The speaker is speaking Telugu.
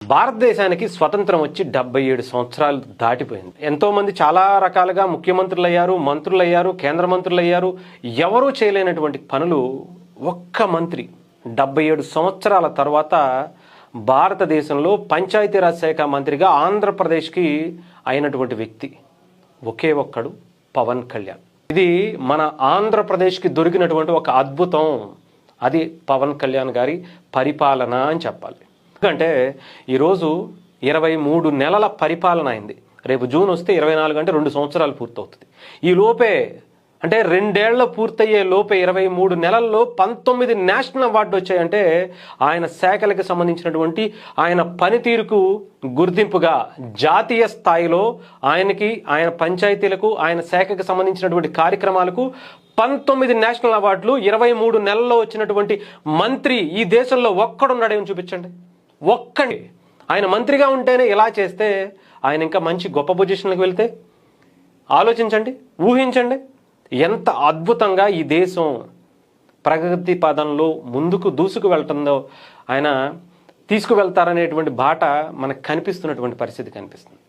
భారతదేశానికి స్వతంత్రం వచ్చి 77 సంవత్సరాలు దాటిపోయింది. ఎంతోమంది చాలా రకాలుగా ముఖ్యమంత్రులు అయ్యారు, మంత్రులు అయ్యారు, కేంద్ర మంత్రులు అయ్యారు. ఎవరూ చేయలేనటువంటి పనులు ఒక్క మంత్రి 77 సంవత్సరాల తర్వాత భారతదేశంలో పంచాయతీరాజ్ శాఖ మంత్రిగా ఆంధ్రప్రదేశ్కి అయినటువంటి వ్యక్తి ఒకే ఒక్కడు పవన్ కళ్యాణ్. ఇది మన ఆంధ్రప్రదేశ్కి దొరికినటువంటి ఒక అద్భుతం. అది పవన్ కళ్యాణ్ గారి పరిపాలన అని చెప్పాలి. ఎందుకంటే ఈరోజు 23 నెలల పరిపాలన అయింది. రేపు జూన్ వస్తే 24 అంటే 2 సంవత్సరాలు పూర్తవుతుంది. ఈ లోపే అంటే 2 ఏళ్ల పూర్తయ్యే లోపే 23 నెలల్లో 19 నేషనల్ అవార్డు వచ్చాయంటే ఆయన శాఖలకు సంబంధించినటువంటి ఆయన పనితీరుకు గుర్తింపుగా జాతీయ స్థాయిలో ఆయనకి, ఆయన పంచాయతీలకు, ఆయన శాఖకు సంబంధించినటువంటి కార్యక్రమాలకు 19 నేషనల్ అవార్డులు 23 నెలల్లో వచ్చినటువంటి మంత్రి ఈ దేశంలో ఒక్కడున్నాడేమో చూపించండి. ఒక్కడి. ఆయన మంత్రిగా ఉంటేనే ఇలా చేస్తే ఆయన ఇంకా మంచి గొప్ప పొజిషన్లకు వెళ్తే ఆలోచించండి, ఊహించండి ఎంత అద్భుతంగా ఈ దేశం ప్రగతి పదంలో ముందుకు దూసుకు వెళ్తుందో ఆయన తీసుకువెళ్తారనేటువంటి బాట మనకు కనిపిస్తున్నటువంటి పరిస్థితి కనిపిస్తుంది.